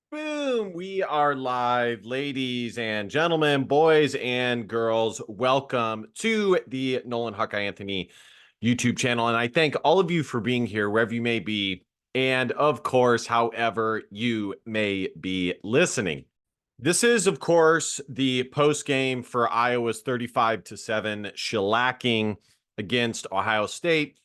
Boom! We are live, ladies and gentlemen, boys and girls. Welcome to the Nolan Hawkeye Anthony YouTube channel. And I thank all of you for being here, wherever you may be. And of course, however you may be listening. This is, of course, the post game for Iowa's 35-7 shellacking against Ohio State.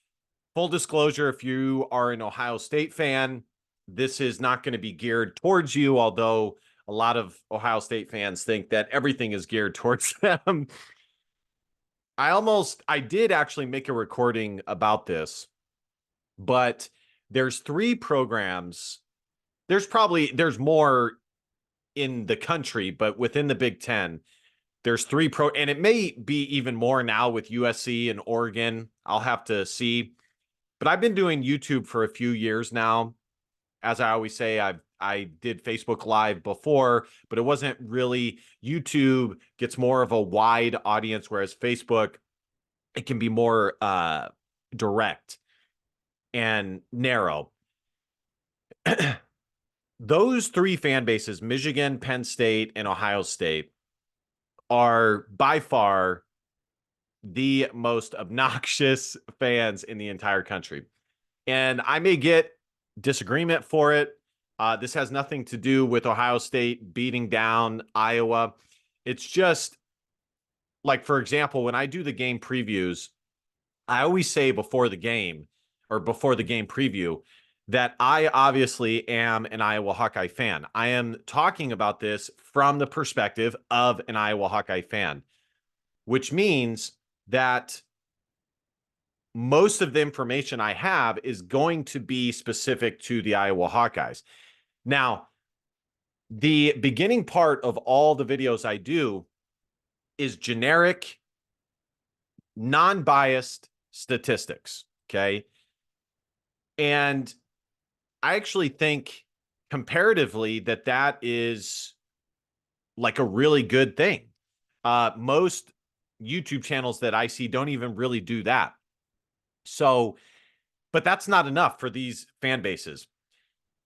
Full disclosure, if you are an Ohio State fan, this is not going to be geared towards you, although a lot of Ohio State fans think that everything is geared towards them. I did actually make a recording about this, but there's three programs. There's more in the country, but within the Big Ten, there's and it may be even more now with USC and Oregon. I'll have to see. But I've been doing YouTube for a few years now. As I always say, I did Facebook Live before, but it wasn't really. YouTube gets more of a wide audience, whereas Facebook, it can be more direct and narrow. Those three fan bases, Michigan, Penn State, and Ohio State, are by far the most obnoxious fans in the entire country. And I may get disagreement for it. This has nothing to do with Ohio State beating down Iowa. It's just like, for example, when I do the game previews, I always say before the game or before the game preview that I obviously am an Iowa Hawkeye fan. I am talking about this from the perspective of an Iowa Hawkeye fan, which means that most of the information I have is going to be specific to the Iowa Hawkeyes. Now, the beginning part of all the videos I do is generic, non-biased statistics, okay? And I actually think comparatively that is like a really good thing. Most YouTube channels that I see don't even really do that. So, but that's not enough for these fan bases.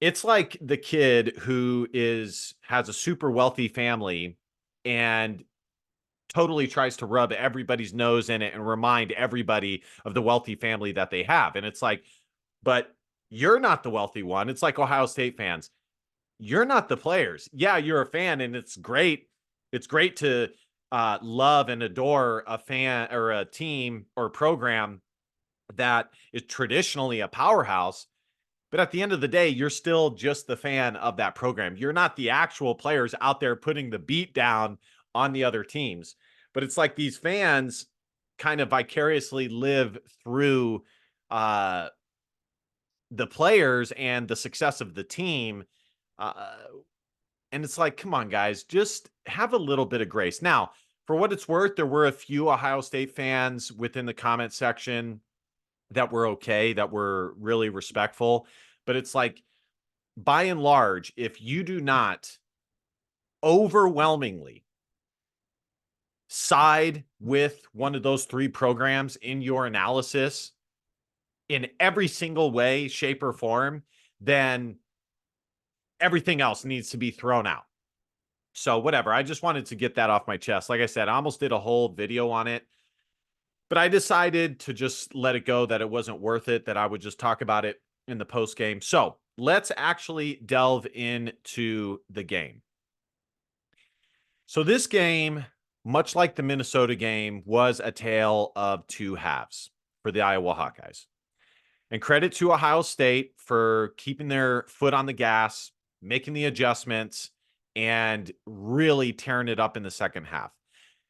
It's like the kid who has a super wealthy family and totally tries to rub everybody's nose in it and remind everybody of the wealthy family that they have. And it's like, but you're not the wealthy one. It's like Ohio State fans. You're not the players. Yeah, you're a fan, and it's great. It's great to love and adore a fan or a team or program that is traditionally a powerhouse. But at the end of the day, you're still just the fan of that program. You're not the actual players out there putting the beat down on the other teams. But it's like these fans kind of vicariously live through the players and the success of the team. Uh, and it's like, come on, guys, just have a little bit of grace. Now, for what it's worth, there were a few Ohio State fans within the comment section that were okay, that were really respectful. But it's like, by and large, if you do not overwhelmingly side with one of those three programs in your analysis in every single way, shape, or form, then everything else needs to be thrown out. So whatever, I just wanted to get that off my chest. Like I said, I almost did a whole video on it, but I decided to just let it go, that it wasn't worth it, that I would just talk about it in the post game. So let's actually delve into the game. So this game, much like the Minnesota game, was a tale of two halves for the Iowa Hawkeyes. And credit to Ohio State for keeping their foot on the gas, making the adjustments, and really tearing it up in the second half.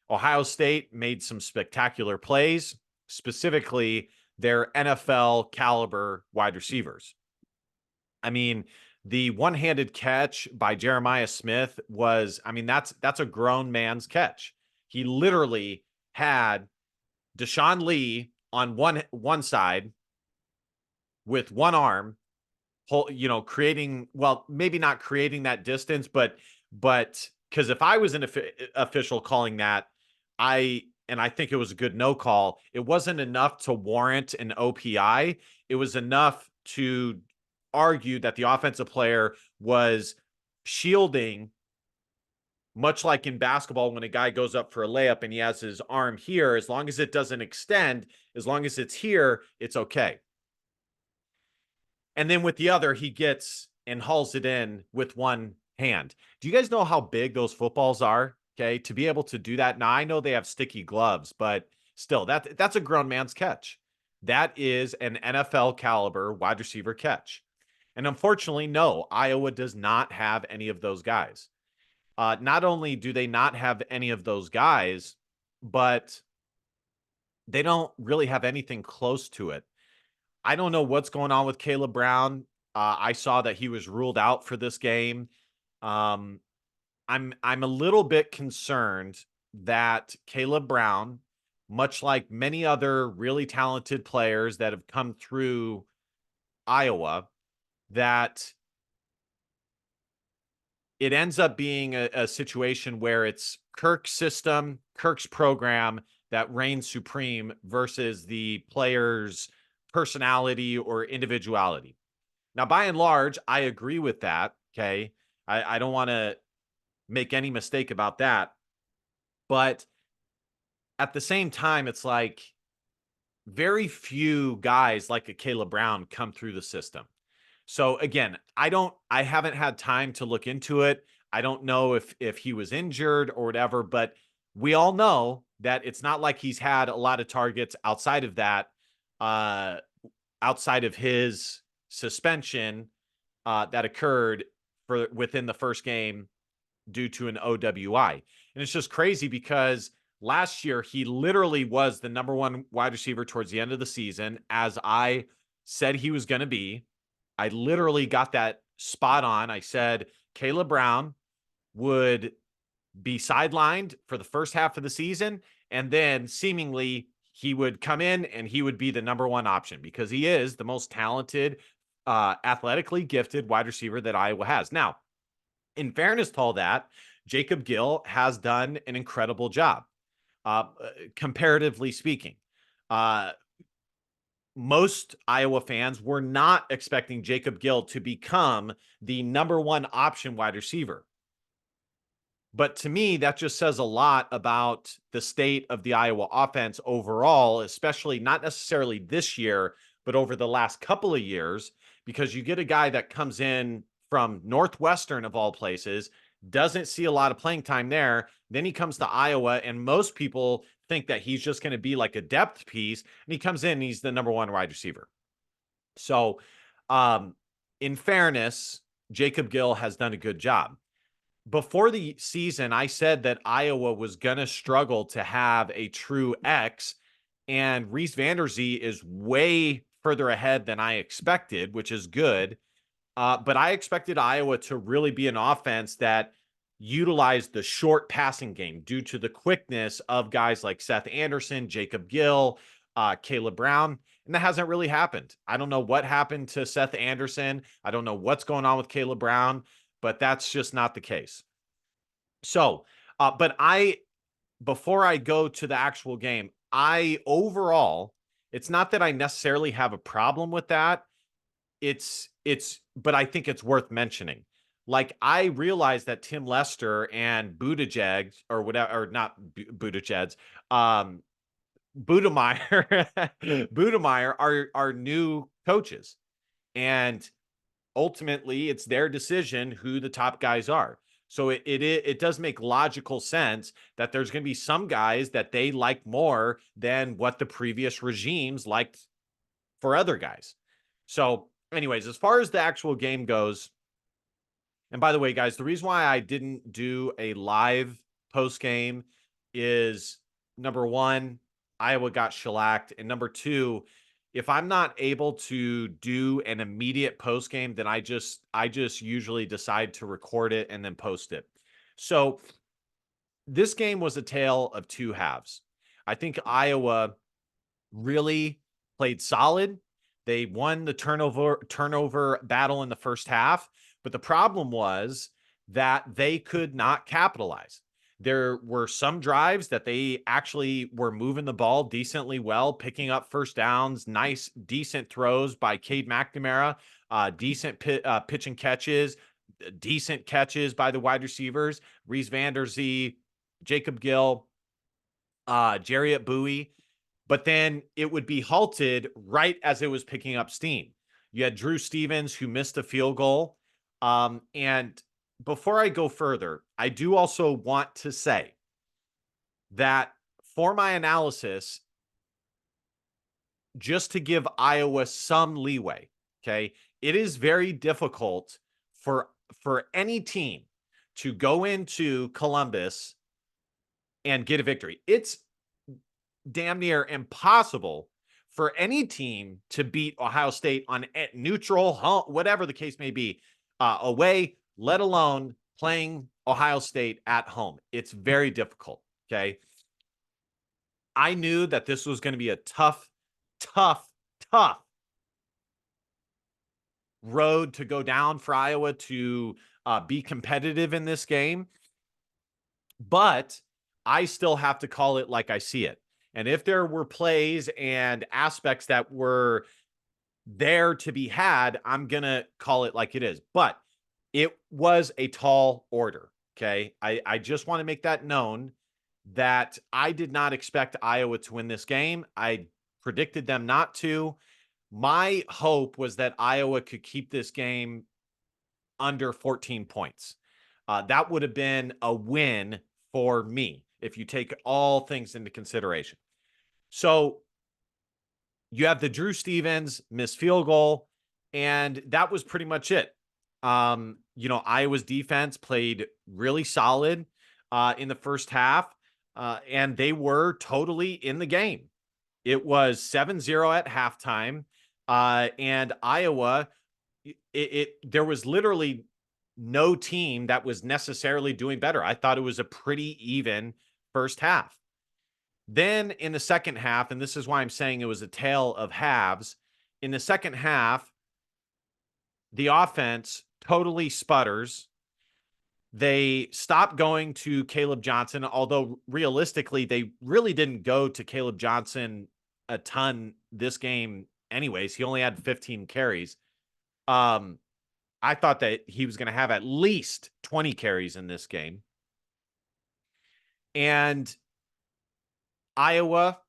Ohio State made some spectacular plays, specifically their NFL caliber wide receivers. I mean, the one-handed catch by Jeremiah Smith was, I mean, that's a grown man's catch. He literally had Deshaun Lee on one side with one arm, creating, well, maybe not creating that distance, but because if I was an official calling that, I think it was a good no call. It wasn't enough to warrant an OPI. It was enough to argue that the offensive player was shielding, much like in basketball when a guy goes up for a layup and he has his arm here, as long as it doesn't extend, as long as it's here, it's okay. And then with the other, he gets and hauls it in with one hand. Do you guys know how big those footballs are? Okay, to be able to do that. Now I know they have sticky gloves, but still, that's a grown man's catch. That is an NFL caliber wide receiver catch. And unfortunately, no, Iowa does not have any of those guys. Not only do they not have any of those guys, but they don't really have anything close to it. I don't know what's going on with Caleb Brown. I saw that he was ruled out for this game. Um, I'm a little bit concerned that Caleb Brown, much like many other really talented players that have come through Iowa, that it ends up being a situation where it's Kirk's system, Kirk's program that reigns supreme versus the player's personality or individuality. Now, by and large, I agree with that. Okay. I don't want to make any mistake about that. But at the same time, it's like very few guys like a Caleb Brown come through the system. So again, I haven't had time to look into it. I don't know if he was injured or whatever, but we all know that it's not like he's had a lot of targets outside of that, uh, outside of his suspension that occurred for within the first game due to an OWI. And it's just crazy because last year he literally was the number one wide receiver towards the end of the season, as I said he was going to be. I literally got that spot on. I said Caleb Brown would be sidelined for the first half of the season, and then seemingly he would come in and he would be the number one option because he is the most talented, athletically gifted wide receiver that Iowa has. Now, in fairness to all that, Jacob Gill has done an incredible job, comparatively speaking. Most Iowa fans were not expecting Jacob Gill to become the number one option wide receiver. But to me, that just says a lot about the state of the Iowa offense overall, especially not necessarily this year, but over the last couple of years, because you get a guy that comes in from Northwestern of all places, doesn't see a lot of playing time there. Then he comes to Iowa, and most people think that he's just going to be like a depth piece. And he comes in, and he's the number one wide receiver. So, in fairness, Jacob Gill has done a good job. Before the season, I said that Iowa was going to struggle to have a true X, and Reese Vanderzee is way further ahead than I expected, which is good. But I expected Iowa to really be an offense that utilized the short passing game due to the quickness of guys like Seth Anderson, Jacob Gill, Caleb Brown. And that hasn't really happened. I don't know what happened to Seth Anderson. I don't know what's going on with Caleb Brown, but that's just not the case. So, before I go to the actual game, overall, it's not that I necessarily have a problem with that. But I think it's worth mentioning. Like, I realize that Tim Lester and Buttigieg or whatever, or not Buttigieg, Budemeyer, Budemeyer are new coaches, and ultimately it's their decision who the top guys are. So it does make logical sense that there's going to be some guys that they like more than what the previous regimes liked for other guys. So anyways, as far as the actual game goes, and by the way, guys, the reason why I didn't do a live post game is, number one, Iowa got shellacked, and number two, if I'm not able to do an immediate post game, then I just usually decide to record it and then post it. So this game was a tale of two halves. I think Iowa really played solid. They won the turnover battle in the first half, but the problem was that they could not capitalize. There were some drives that they actually were moving the ball decently well, picking up first downs, nice, decent throws by Cade McNamara, decent pitch and catches, decent catches by the wide receivers, Reese Vanderzee, Jacob Gill, Jarriett Bowie, but then it would be halted right as it was picking up steam. You had Drew Stevens, who missed a field goal. And before I go further, I do also want to say that for my analysis, just to give Iowa some leeway, okay, it is very difficult for any team to go into Columbus and get a victory. It's damn near impossible for any team to beat Ohio State on neutral, home, whatever the case may be, away, let alone playing Ohio State at home. It's very difficult, okay? I knew that this was going to be a tough road to go down for Iowa to be competitive in this game. But I still have to call it like I see it. And if there were plays and aspects that were there to be had, I'm going to call it like it is. But it was a tall order, okay? I just want to make that known that I did not expect Iowa to win this game. I predicted them not to. My hope was that Iowa could keep this game under 14 points. That would have been a win for me if you take all things into consideration. So you have the Drew Stevens missed field goal, and that was pretty much it. Iowa's defense played really solid in the first half, and they were totally in the game. It was 7-0 at halftime, and Iowa, there was literally no team that was necessarily doing better. I thought it was a pretty even first half. Then in the second half, and this is why I'm saying it was a tale of halves, in the second half, the offense totally sputters. They stopped going to Caleb Johnson, although realistically, they really didn't go to Caleb Johnson a ton this game anyways. He only had 15 carries. I thought that he was going to have at least 20 carries in this game. And Iowa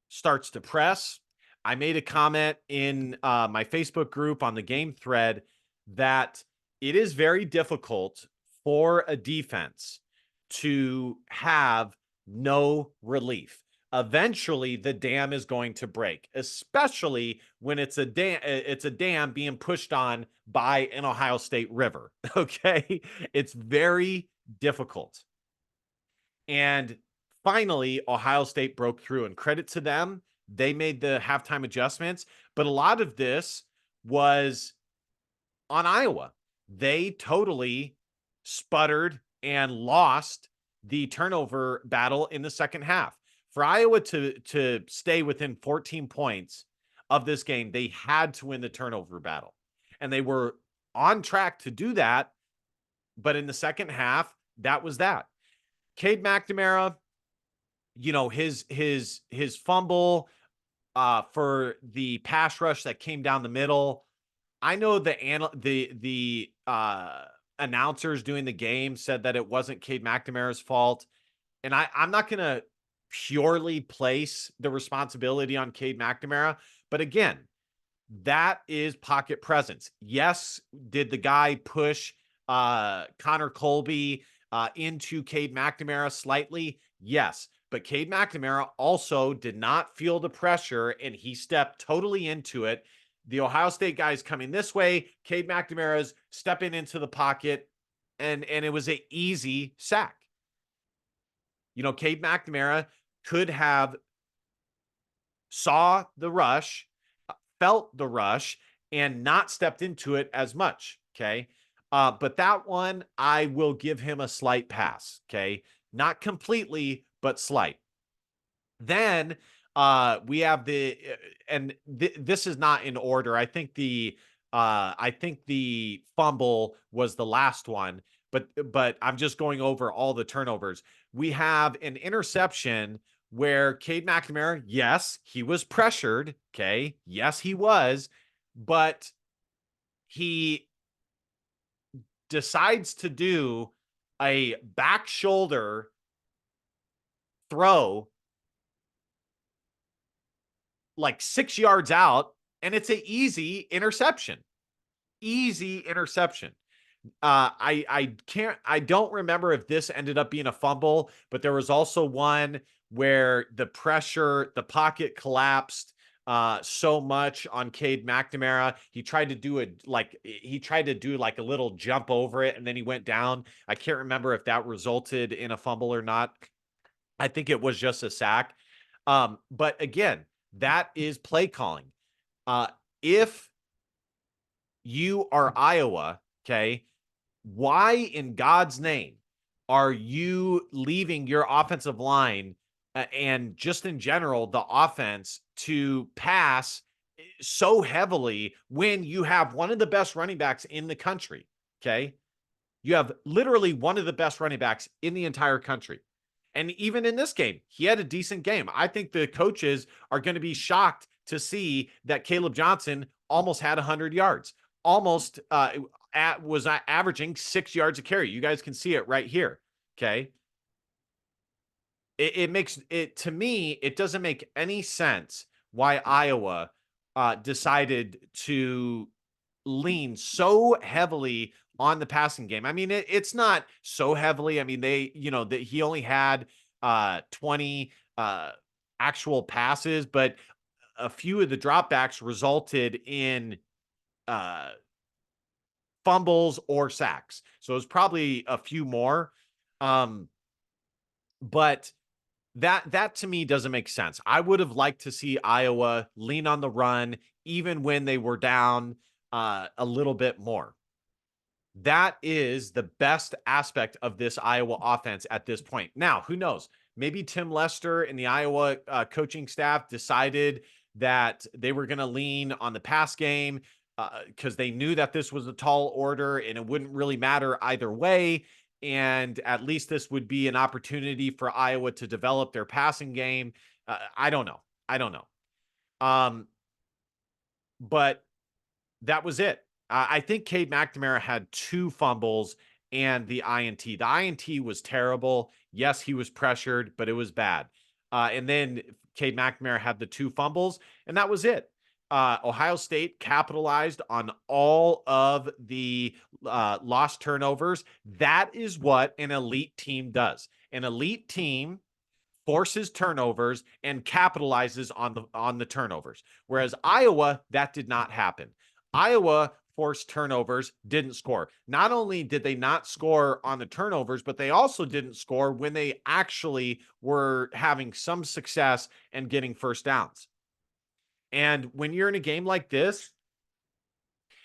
starts to press. I made a comment in my Facebook group on the game thread that it is very difficult for a defense to have no relief. Eventually, the dam is going to break, especially when it's a dam being pushed on by an Ohio State river. Okay, it's very difficult. And finally, Ohio State broke through, and credit to them. They made the halftime adjustments, but a lot of this was on Iowa. They totally sputtered and lost the turnover battle in the second half. For Iowa to stay within 14 points of this game, they had to win the turnover battle. And they were on track to do that, but in the second half, that was that. Cade McNamara, his fumble for the pass rush that came down the middle. I know the announcers doing the game said that it wasn't Cade McNamara's fault, and I'm not going to purely place the responsibility on Cade McNamara, but again, that is pocket presence. Yes, did the guy push Connor Colby into Cade McNamara slightly? Yes. But Cade McNamara also did not feel the pressure, and he stepped totally into it. The Ohio State guys coming this way, Cade McNamara's stepping into the pocket, and it was an easy sack. Cade McNamara could have saw the rush, felt the rush, and not stepped into it as much, okay? But that one, I will give him a slight pass, okay? Not completely, but slight. Then we have this is not in order. I think the fumble was the last one, but I'm just going over all the turnovers. We have an interception where Cade McNamara, yes, he was pressured. Okay. Yes, he was, but he decides to do a back shoulder throw like 6 yards out, and it's an easy interception. Easy interception. I don't remember if this ended up being a fumble, but there was also one where the pocket collapsed so much on Cade McNamara. He tried to do like a little jump over it, and then he went down. I can't remember if that resulted in a fumble or not. I think it was just a sack. But again, that is play calling. If you are Iowa, okay, why in God's name are you leaving your offensive line and just in general the offense to pass so heavily when you have one of the best running backs in the country? Okay. You have literally one of the best running backs in the entire country. And even in this game, he had a decent game. I think the coaches are going to be shocked to see that Caleb Johnson almost had 100 yards, almost was averaging 6 yards a carry. You guys can see it right here. Okay. It makes it, to me, it doesn't make any sense why Iowa decided to lean so heavily on the passing game. I mean, it's not so heavily. I mean, he only had 20 actual passes, but a few of the dropbacks resulted in fumbles or sacks. So it was probably a few more. But that to me doesn't make sense. I would have liked to see Iowa lean on the run even when they were down a little bit more. That is the best aspect of this Iowa offense at this point. Now, who knows? Maybe Tim Lester and the Iowa coaching staff decided that they were going to lean on the pass game because they knew that this was a tall order and it wouldn't really matter either way. And at least this would be an opportunity for Iowa to develop their passing game. I don't know. But that was it. I think Cade McNamara had 2 fumbles and the INT. The INT was terrible. Yes, he was pressured, but it was bad. And then Cade McNamara had the 2 fumbles, and that was it. Ohio State capitalized on all of the lost turnovers. That is what an elite team does. An elite team forces turnovers and capitalizes on the turnovers. Whereas Iowa, that did not happen. Iowa forced turnovers, didn't score. Not only did they not score on the turnovers, but they also didn't score when they actually were having some success and getting first downs. And when you're in a game like this,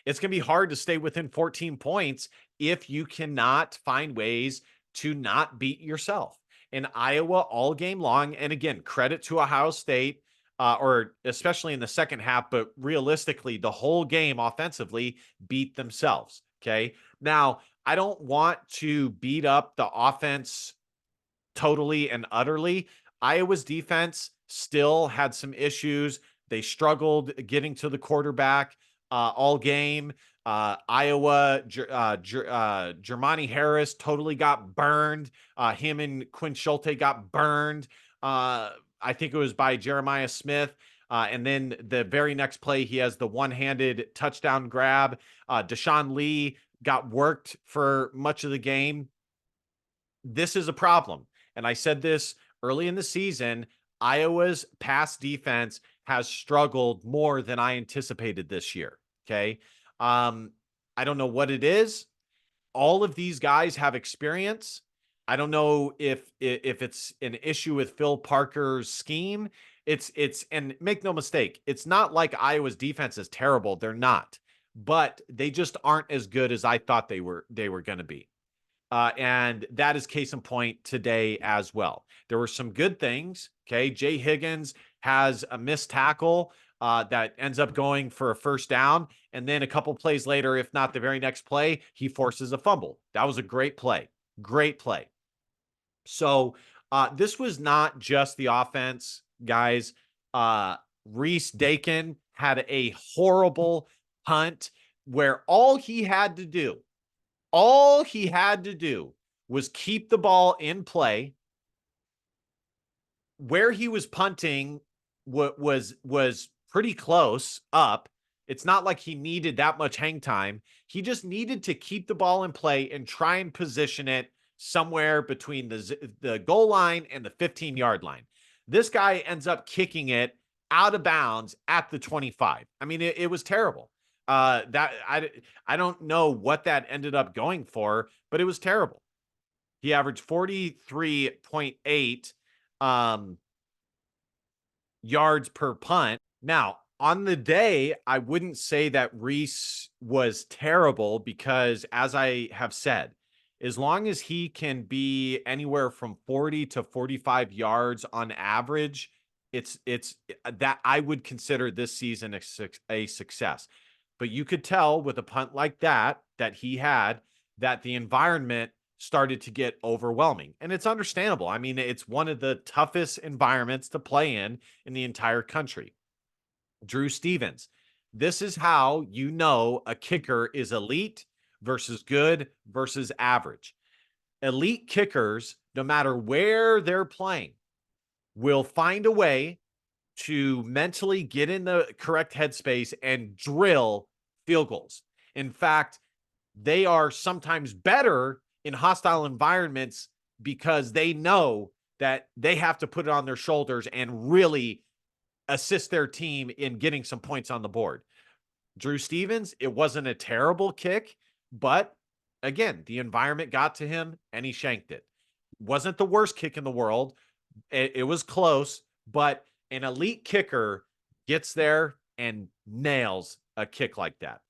it's going to be hard to stay within 14 points if you cannot find ways to not beat yourself. And Iowa all game long, and again, credit to Ohio State, or especially in the second half, but realistically, the whole game offensively beat themselves. Okay. Now, I don't want to beat up the offense totally and utterly. Iowa's defense still had some issues. They struggled getting to the quarterback all game. Jermani Harris totally got burned. Him and Quinn Schulte got burned. I think it was by Jeremiah Smith. And then the very next play, he has the one-handed touchdown grab. Deshaun Lee got worked for much of the game. This is a problem. And I said this early in the season, Iowa's pass defense has struggled more than I anticipated this year. Okay. I don't know what it is. All of these guys have experience. I don't know if it's an issue with Phil Parker's scheme. And make no mistake, it's not like Iowa's defense is terrible. They're not, but they just aren't as good as I thought they were going to be. And that is case in point today as well. There were some good things. Okay. Jay Higgins has a missed tackle that ends up going for a first down. And then a couple plays later, if not the very next play, he forces a fumble. That was a great play. Great play. So this was not just the offense, guys. Reese Dakin had a horrible punt where all he had to do All he had to do was keep the ball in play. Where he was punting was pretty close up. It's not like he needed that much hang time. He just needed to keep the ball in play and try and position it somewhere between the goal line and the 15-yard line. This guy ends up kicking it out of bounds at the 25. I mean, it was terrible. That I don't know what that ended up going for, but it was terrible. He averaged 43.8 yards per punt. Now, on the day, I wouldn't say that Reese was terrible because, as I have said, as long as he can be anywhere from 40 to 45 yards on average, it's that I would consider this season a success. But you could tell with a punt like that he had, that the environment started to get overwhelming. And it's understandable. I mean, it's one of the toughest environments to play in the entire country. Drew Stevens. This is how you know a kicker is elite versus good versus average. Elite kickers, no matter where they're playing, will find a way to mentally get in the correct headspace and drill field goals. In fact, they are sometimes better in hostile environments because they know that they have to put it on their shoulders and really assist their team in getting some points on the board. Drew Stevens, it wasn't a terrible kick, but again, the environment got to him and he shanked it. Wasn't the worst kick in the world. It was close, but an elite kicker gets there and nails a kick like that.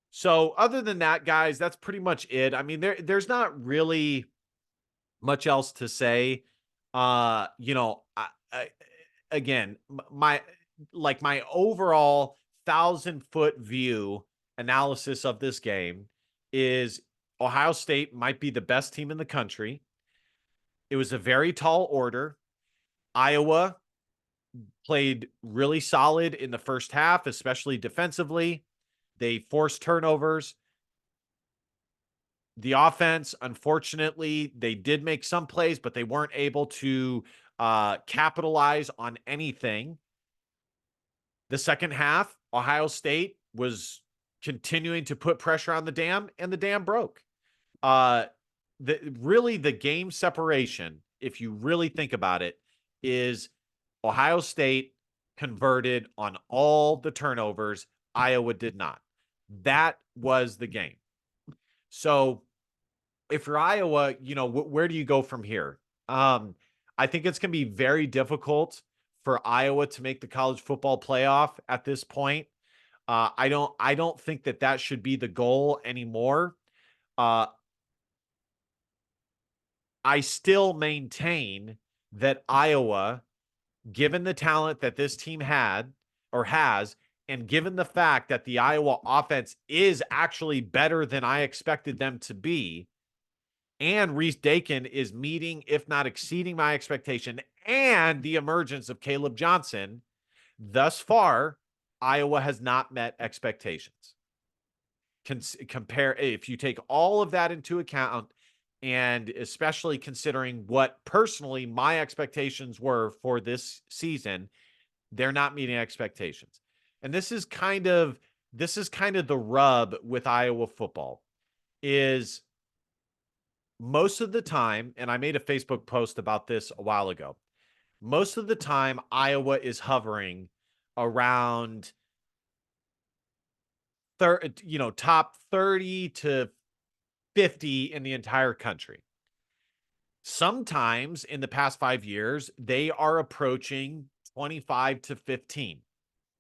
So other than that, guys, that's pretty much it. I mean, there's not really much else to say. You know, again, my overall 1,000-foot view analysis of this game is Ohio State might be the best team in the country. It was a very tall order. Iowa played really solid in the first half, especially defensively. They forced turnovers. The offense, unfortunately, they did make some plays, but they weren't able to capitalize on anything. The second half, Ohio State was continuing to put pressure on the dam, and the dam broke. The game separation, if you really think about it, is Ohio State converted on all the turnovers. Iowa did not. That was the game. So if you're Iowa, you know, where do you go from here? I think it's going to be very difficult for Iowa to make the college football playoff at this point. I don't think that should be the goal anymore. I still maintain that Iowa, given the talent that this team had or has, and given the fact that the Iowa offense is actually better than I expected them to be, and Reese Dakin is meeting, if not exceeding, my expectation, and the emergence of Caleb Johnson, thus far, Iowa has not met expectations. Compare, if you take all of that into account, and especially considering what personally my expectations were for this season, they're not meeting expectations. And this is kind of the rub with Iowa football is most of the time, and I made a Facebook post about this a while ago, most of the time Iowa is hovering around top 30 to 50 in the entire country. Sometimes in the past 5 years, they are approaching 25 to 15,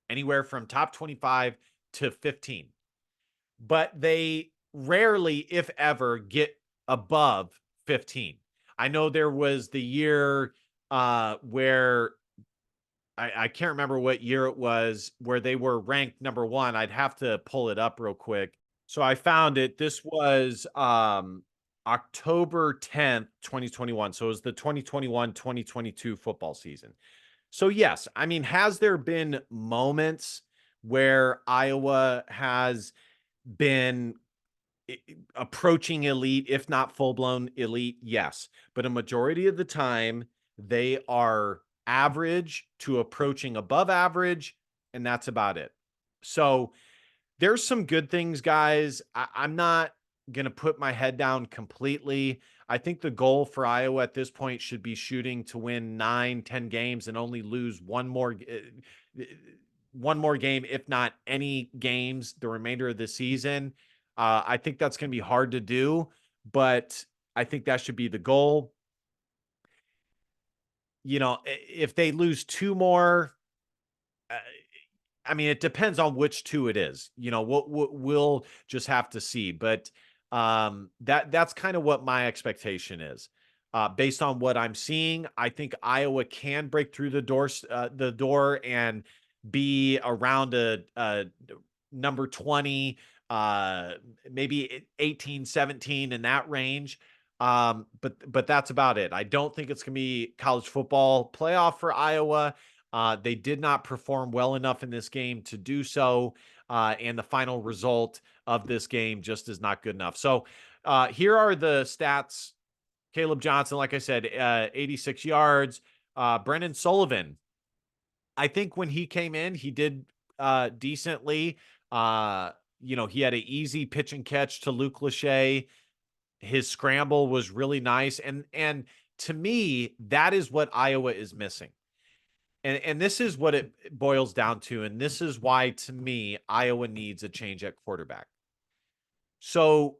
anywhere from top 25 to 15. But they rarely, if ever, get above 15. I know there was the year where I can't remember what year it was where they were ranked number 1. I'd have to pull it up real quick. So I found it. This was October 10th, 2021. So it was the 2021-2022 football season. So yes, I mean, has there been moments where Iowa has been approaching elite, if not full-blown elite, yes. But a majority of the time, they are average to approaching above average, and that's about it. So there's some good things, guys. I'm not going to put my head down completely. I think the goal for Iowa at this point should be shooting to win 9-10 games and only lose one more game, if not any games, the remainder of the season. I think that's going to be hard to do, but I think that should be the goal. You know, if they lose 2 more, I mean, it depends on which 2 it is. You know, we'll just have to see. But that's kind of what my expectation is. Based on what I'm seeing, I think Iowa can break through the door and be around a number 20, maybe 18, 17 in that range. But that's about it. I don't think it's going to be college football playoff for Iowa. They did not perform well enough in this game to do so. And the final result of this game just is not good enough. So here are the stats. Caleb Johnson, like I said, 86 yards. Brendan Sullivan, I think when he came in, he did decently. He had an easy pitch and catch to Luke Lachey. His scramble was really nice. And to me, that is what Iowa is missing. And this is what it boils down to. And this is why, to me, Iowa needs a change at quarterback. So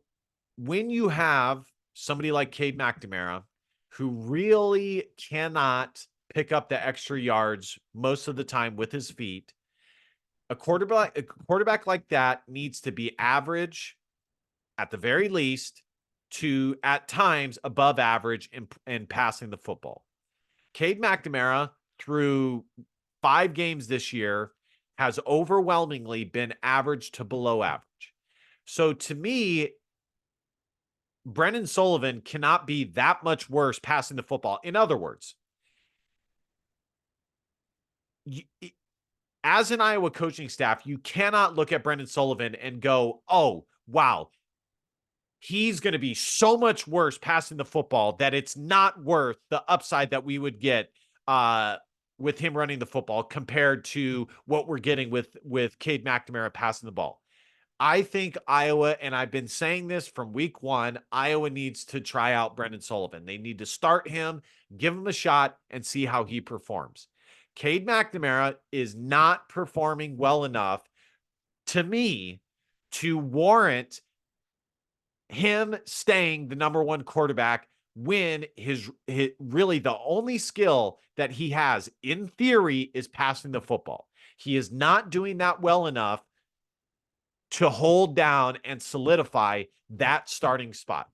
when you have somebody like Cade McNamara, who really cannot pick up the extra yards most of the time with his feet, a quarterback like that needs to be average at the very least to, at times, above average in passing the football. Cade McNamara, through 5 games this year, has overwhelmingly been average to below average. So to me, Brendan Sullivan cannot be that much worse passing the football. In other words, as an Iowa coaching staff, you cannot look at Brendan Sullivan and go, oh, wow, he's going to be so much worse passing the football that it's not worth the upside that we would get with him running the football compared to what we're getting with Cade McNamara passing the ball. I think Iowa, and I've been saying this from week 1, Iowa needs to try out Brendan Sullivan. They need to start him, give him a shot, and see how he performs. Cade McNamara is not performing well enough, to me, to warrant him staying the number 1 quarterback when his really the only skill that he has, in theory, is passing the football. He is not doing that well enough to hold down and solidify that starting spot.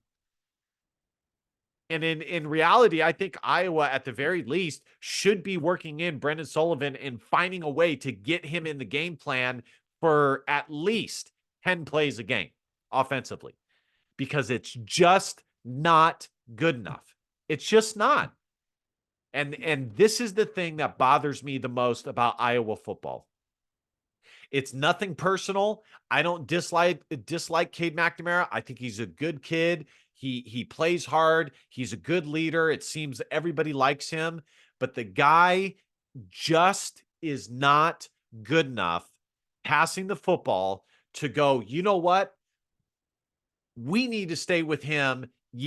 And in reality, I think Iowa, at the very least, should be working in Brendan Sullivan and finding a way to get him in the game plan for at least 10 plays a game offensively, because it's just not good enough. It's just not. And this is the thing that bothers me the most about Iowa football. It's nothing personal. I don't dislike Cade McNamara. I think he's a good kid. He plays hard. He's a good leader. It seems everybody likes him, but the guy just is not good enough passing the football to go, you know what? We need to stay with him.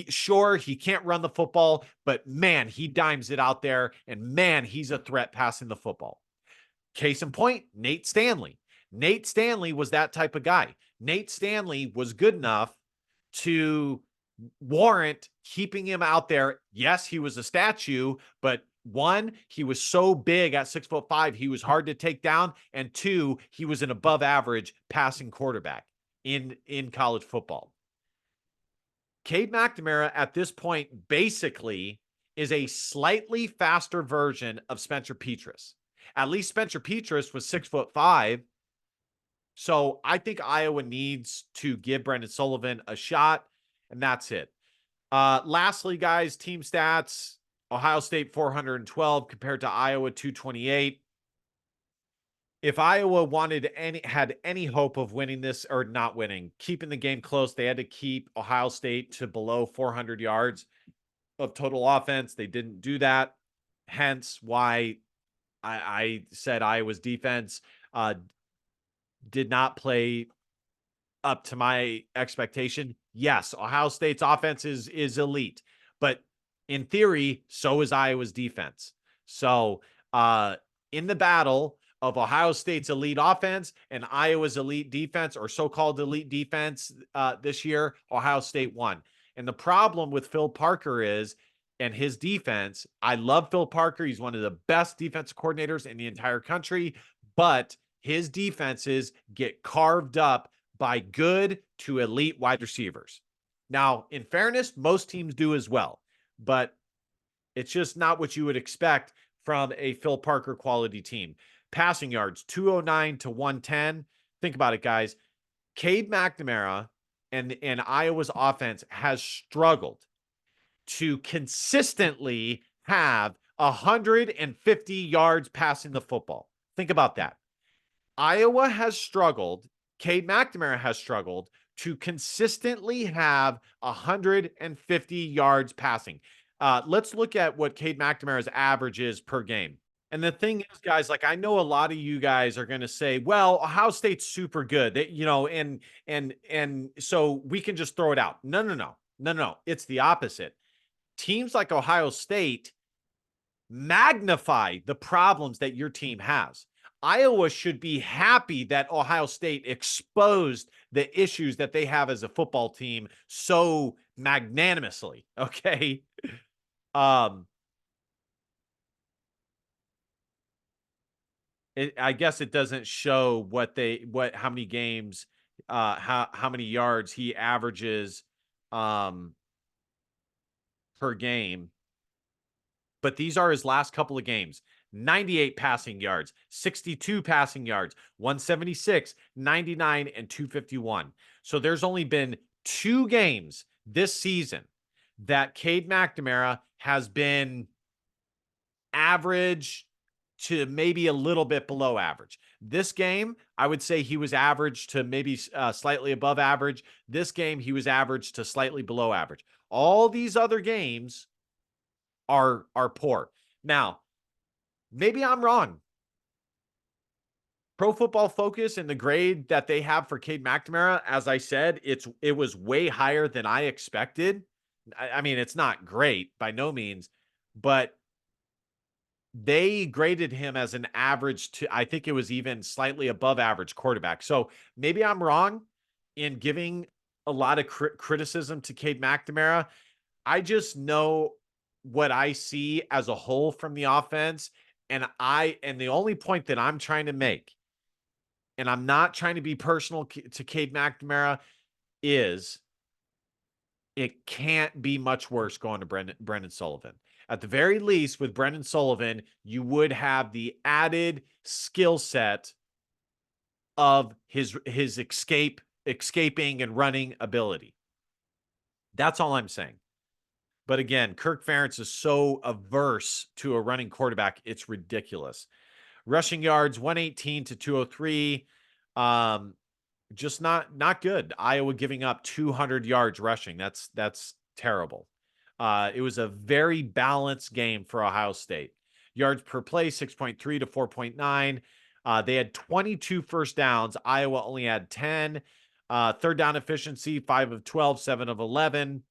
Sure, he can't run the football, but man, he dimes it out there, and man, he's a threat passing the football. Case in point, Nate Stanley. Nate Stanley was that type of guy. Nate Stanley was good enough to warrant keeping him out there. Yes, he was a statue, but 1, he was so big at 6'5", he was hard to take down. And 2, he was an above average passing quarterback in college football. Cade McNamara at this point basically is a slightly faster version of Spencer Petras. At least Spencer Petras was 6'5". So I think Iowa needs to give Brendan Sullivan a shot, and that's it. Lastly, guys, team stats: Ohio State 412 compared to Iowa 228. If Iowa had any hope of winning this, or not winning, keeping the game close, they had to keep Ohio State to below 400 yards of total offense. They didn't do that. Hence why I said Iowa's defense uh, did not play up to my expectation. Yes, Ohio State's offense is elite, but in theory, so is Iowa's defense. So in the battle of Ohio State's elite offense and Iowa's elite defense, or so-called elite defense, this year, Ohio State won. And the problem with Phil Parker and his defense, I love Phil Parker. He's one of the best defensive coordinators in the entire country, but his defenses get carved up by good to elite wide receivers. Now, in fairness, most teams do as well, but it's just not what you would expect from a Phil Parker quality team. Passing yards, 209 to 110. Think about it, guys. Cade McNamara and Iowa's offense has struggled to consistently have 150 yards passing the football. Think about that. Iowa has struggled, Cade McNamara has struggled to consistently have 150 yards passing. Let's look at what Cade McNamara's average is per game. And the thing is, guys, like, I know a lot of you guys are going to say, "Well, Ohio State's super good," and so we can just throw it out. No. It's the opposite. Teams like Ohio State magnify the problems that your team has. Iowa should be happy that Ohio State exposed the issues that they have as a football team so magnanimously. Okay. I guess it doesn't show how many games, how many yards he averages per game. But these are his last couple of games. 98 passing yards, 62 passing yards, 176, 99, and 251. So there's only been 2 games this season that Cade McNamara has been average to maybe a little bit below average. This game, I would say he was average to maybe slightly above average. This game, he was average to slightly below average. All these other games are poor. Now, maybe I'm wrong. Pro Football Focus and the grade that they have for Cade McNamara, as I said, it was way higher than I expected. I mean, it's not great by no means, but they graded him as an average to, I think it was even slightly above average quarterback. So maybe I'm wrong in giving a lot of criticism to Cade McNamara. I just know what I see as a whole from the offense. And the only point that I'm trying to make, and I'm not trying to be personal to Cade McNamara, is it can't be much worse going to Brendan Sullivan. At the very least, with Brendan Sullivan, you would have the added skill set of his escaping and running ability. That's all I'm saying. But again, Kirk Ferentz is so averse to a running quarterback, it's ridiculous. Rushing yards, 118 to 203. Just not good. Iowa giving up 200 yards rushing. That's terrible. It was a very balanced game for Ohio State. Yards per play, 6.3 to 4.9. They had 22 first downs. Iowa only had 10. Third down efficiency, 5 of 12, 7 of 11.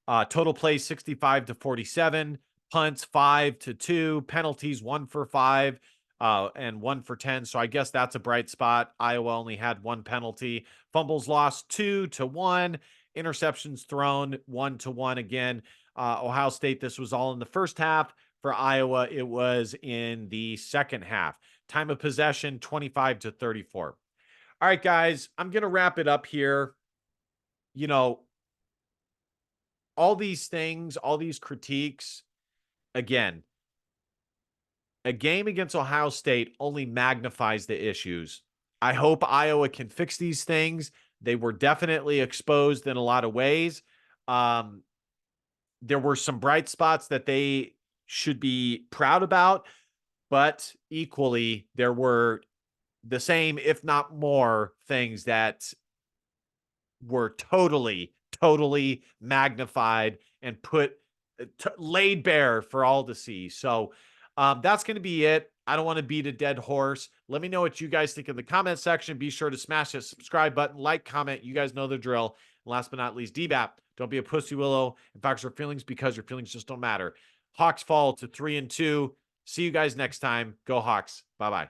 Total plays, 65 to 47. Punts, 5 to 2. Penalties, 1 for 5. And 1 for 10. So I guess that's a bright spot. Iowa only had 1 penalty. Fumbles lost, 2 to 1. Interceptions thrown, 1 to 1 again. Ohio State, this was all in the first half. For Iowa, it was in the second half. Time of possession, 25 to 34. All right, guys, I'm going to wrap it up here. You know, all these things, all these critiques, again, a game against Ohio State only magnifies the issues. I hope Iowa can fix these things. They were definitely exposed in a lot of ways. There were some bright spots that they should be proud about, But equally, there were the same, if not more, things that were totally magnified and put laid bare for all to see. So that's going to be it. I don't want to beat a dead horse. Let me know what you guys think in the comment section. Be sure to smash that subscribe button, like, comment. You guys know the drill. And last but not least, DBAP, don't be a pussy willow. In fact, your feelings, because your feelings just don't matter. Hawks fall to 3-2. See you guys next time. Go Hawks. Bye-bye.